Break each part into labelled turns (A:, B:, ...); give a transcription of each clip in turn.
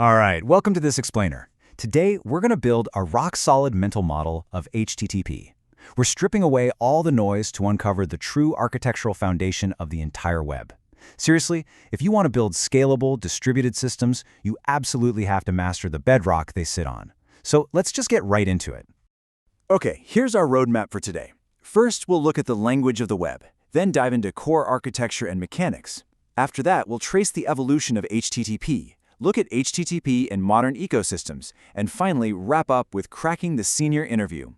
A: All right, welcome to this explainer. Today, we're going to build a rock-solid mental model of HTTP. We're stripping away all the noise to uncover the true architectural foundation of the entire web. Seriously, if you want to build scalable, distributed systems, you absolutely have to master the bedrock they sit on. So let's just get right into it.
B: Okay, here's our roadmap for today. First, we'll look at the language of the web, then dive into core architecture and mechanics. After that, we'll trace the evolution of HTTP, look at HTTP in modern ecosystems, and finally wrap up with cracking the senior interview.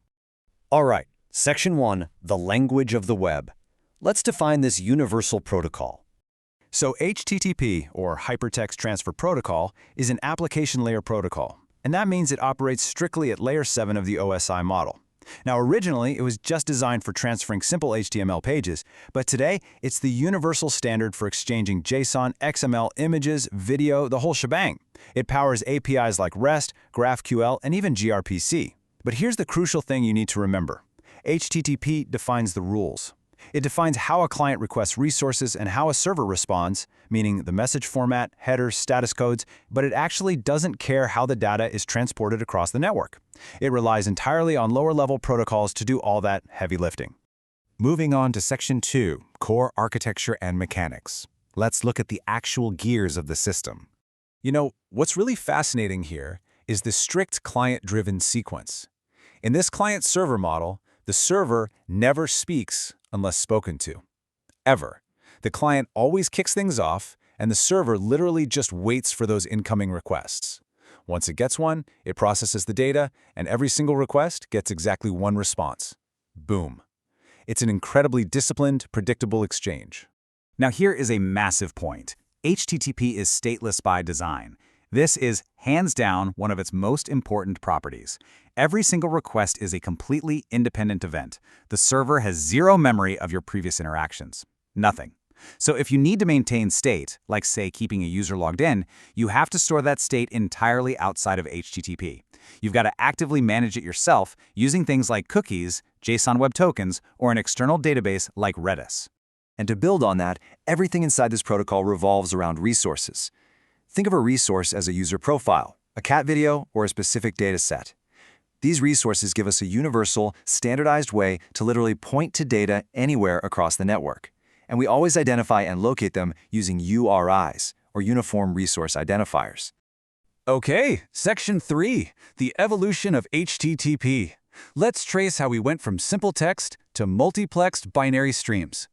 C: All right, Section 1, the language of the web. Let's define this universal protocol.
A: So HTTP, or HyperText Transfer Protocol, is an application layer protocol, and that means it operates strictly at layer 7 of the OSI model. Now, originally, it was just designed for transferring simple HTML pages, but today, it's the universal standard for exchanging JSON, XML, images, video, the whole shebang. It powers APIs like REST, GraphQL, and even gRPC. But here's the crucial thing you need to remember. HTTP defines the rules. It defines how a client requests resources and how a server responds, meaning the message format, headers, status codes, but it actually doesn't care how the data is transported across the network. It relies entirely on lower-level protocols to do all that heavy lifting.
D: Moving on to Section 2, Core Architecture and Mechanics. Let's look at the actual gears of the system. You know, what's really fascinating here is the strict client-driven sequence. In this client-server model, the server never speaks unless spoken to. Ever. The client always kicks things off, and the server literally just waits for those incoming requests. Once it gets one, it processes the data, and every single request gets exactly one response. Boom. It's an incredibly disciplined, predictable exchange.
A: Now here is a massive point. HTTP is stateless by design. This is, hands down, one of its most important properties. Every single request is a completely independent event. The server has zero memory of your previous interactions. Nothing. So if you need to maintain state, like say keeping a user logged in, you have to store that state entirely outside of HTTP. You've got to actively manage it yourself using things like cookies, JSON Web Tokens, or an external database like Redis.
B: And to build on that, everything inside this protocol revolves around resources. Think of a resource as a user profile, a cat video, or a specific data set. These resources give us a universal, standardized way to literally point to data anywhere across the network. And we always identify and locate them using URIs, or Uniform Resource Identifiers.
A: Okay, Section 3, the evolution of HTTP. Let's trace how we went from simple text to multiplexed binary streams.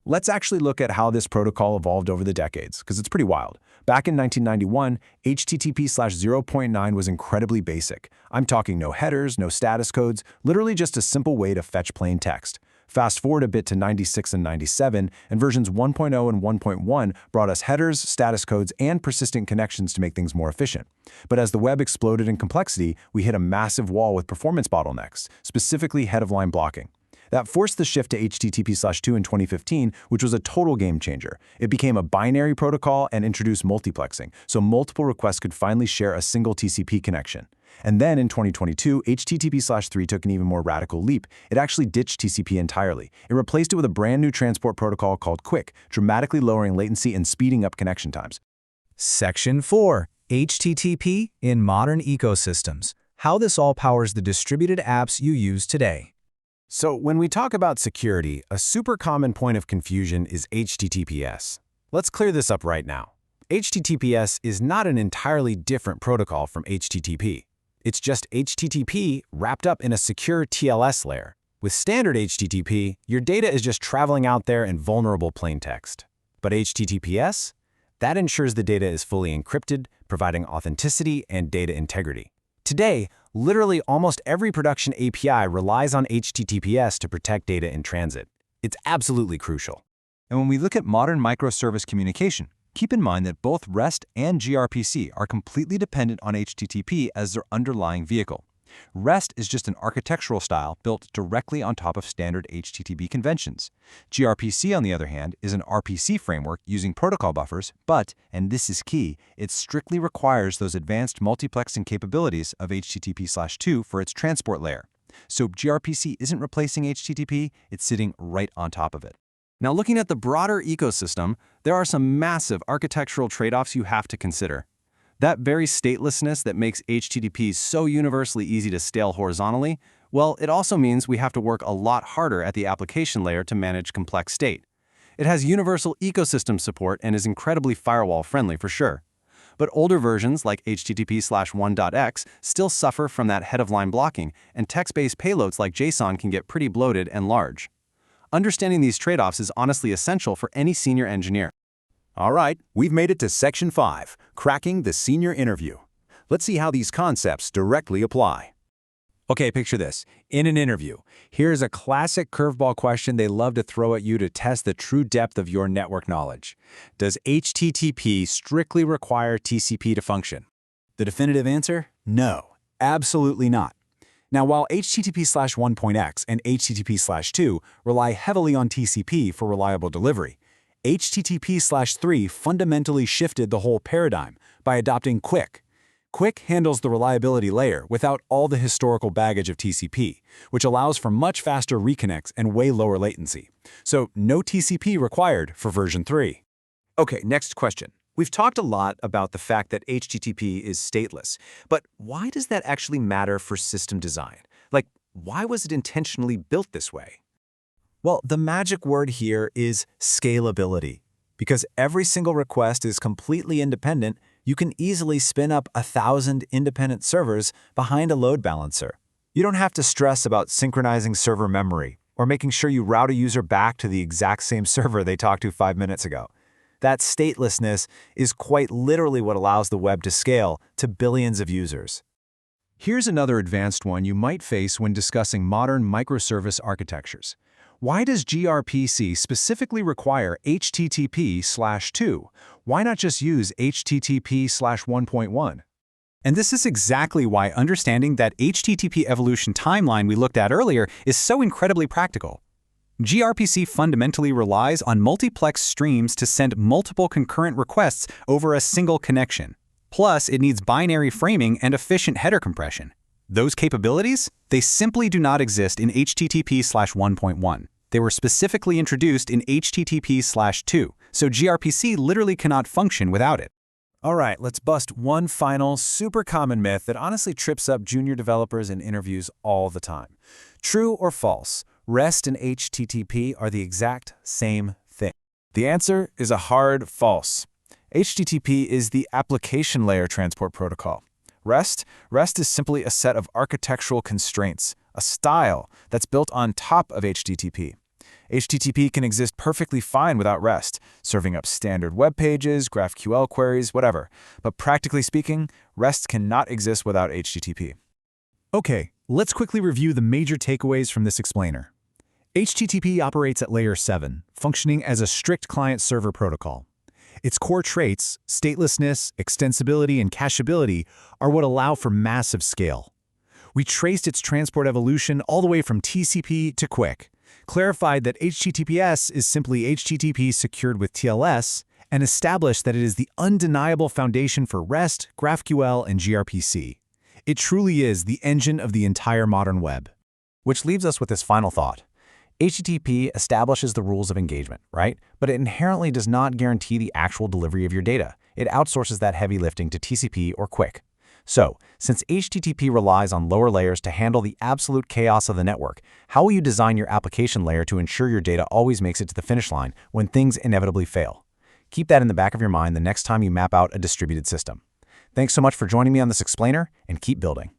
D: Let's actually look at how this protocol evolved over the decades, because it's pretty wild. Back in 1991, HTTP/0.9 was incredibly basic. I'm talking no headers, no status codes, literally just a simple way to fetch plain text. Fast forward a bit to 96 and 97, and versions 1.0 and 1.1 brought us headers, status codes, and persistent connections to make things more efficient. But as the web exploded in complexity, we hit a massive wall with performance bottlenecks, specifically head-of-line blocking. That forced the shift to HTTP/2 in 2015, which was a total game changer. It became a binary protocol and introduced multiplexing, so multiple requests could finally share a single TCP connection. And then in 2022, HTTP/3 took an even more radical leap. It actually ditched TCP entirely. It replaced it with a brand new transport protocol called QUIC, dramatically lowering latency and speeding up connection times.
E: Section 4, HTTP in modern ecosystems. How this all powers the distributed apps you use today.
D: So when we talk about security, a super common point of confusion is HTTPS. Let's clear this up right now. HTTPS is not an entirely different protocol from HTTP. It's just HTTP wrapped up in a secure TLS layer. With standard HTTP, your data is just traveling out there in vulnerable plain text. But HTTPS? That ensures the data is fully encrypted, providing authenticity and data integrity. Today, literally almost every production API relies on HTTPS to protect data in transit. It's absolutely crucial.
B: And when we look at modern microservice communication, keep in mind that both REST and gRPC are completely dependent on HTTP as their underlying vehicle. REST is just an architectural style built directly on top of standard HTTP conventions. gRPC, on the other hand, is an RPC framework using protocol buffers, but, and this is key, it strictly requires those advanced multiplexing capabilities of HTTP/2 for its transport layer. So gRPC isn't replacing HTTP, it's sitting right on top of it. Now, looking at the broader ecosystem, there are some massive architectural trade-offs you have to consider. That very statelessness that makes HTTP so universally easy to scale horizontally, well, it also means we have to work a lot harder at the application layer to manage complex state. It has universal ecosystem support and is incredibly firewall-friendly for sure. But older versions like HTTP/1.x still suffer from that head-of-line blocking, and text-based payloads like JSON can get pretty bloated and large. Understanding these trade-offs is honestly essential for any senior engineer.
D: All right, we've made it to Section 5, Cracking the Senior Interview. Let's see how these concepts directly apply.
E: Okay, picture this. In an interview, here's a classic curveball question they love to throw at you to test the true depth of your network knowledge. Does HTTP strictly require TCP to function? The definitive answer? No, absolutely not. Now, while HTTP/1.x and HTTP/2 rely heavily on TCP for reliable delivery, HTTP/3 fundamentally shifted the whole paradigm by adopting QUIC. QUIC handles the reliability layer without all the historical baggage of TCP, which allows for much faster reconnects and way lower latency. So no TCP required for version 3. Okay, next question. We've talked a lot about the fact that HTTP is stateless, but why does that actually matter for system design? Like, why was it intentionally built this way? Well, the magic word here is scalability. Because every single request is completely independent, you can easily spin up 1,000 independent servers behind a load balancer. You don't have to stress about synchronizing server memory or making sure you route a user back to the exact same server they talked to 5 minutes ago. That statelessness is quite literally what allows the web to scale to billions of users.
B: Here's another advanced one you might face when discussing modern microservice architectures. Why does gRPC specifically require HTTP/2? Why not just use HTTP/1.1?
E: And this is exactly why understanding that HTTP evolution timeline we looked at earlier is so incredibly practical. gRPC fundamentally relies on multiplex streams to send multiple concurrent requests over a single connection. Plus, it needs binary framing and efficient header compression. Those capabilities, they simply do not exist in HTTP/1.1. They were specifically introduced in HTTP/2, so gRPC literally cannot function without it.
D: All right, let's bust one final, super common myth that honestly trips up junior developers in interviews all the time. True or false? REST and HTTP are the exact same thing. The answer is a hard false. HTTP is the application layer transport protocol. REST is simply a set of architectural constraints, a style that's built on top of HTTP. HTTP can exist perfectly fine without REST, serving up standard web pages, GraphQL queries, whatever. But practically speaking, REST cannot exist without HTTP.
E: Okay, let's quickly review the major takeaways from this explainer. HTTP operates at layer 7, functioning as a strict client-server protocol. Its core traits, statelessness, extensibility, and cacheability, are what allow for massive scale. We traced its transport evolution all the way from TCP to QUIC, clarified that HTTPS is simply HTTP secured with TLS, and established that it is the undeniable foundation for REST, GraphQL, and gRPC. It truly is the engine of the entire modern web. Which leaves us with this final thought. HTTP establishes the rules of engagement, right? But it inherently does not guarantee the actual delivery of your data. It outsources that heavy lifting to TCP or QUIC. So, since HTTP relies on lower layers to handle the absolute chaos of the network, how will you design your application layer to ensure your data always makes it to the finish line when things inevitably fail? Keep that in the back of your mind the next time you map out a distributed system. Thanks so much for joining me on this explainer, and keep building.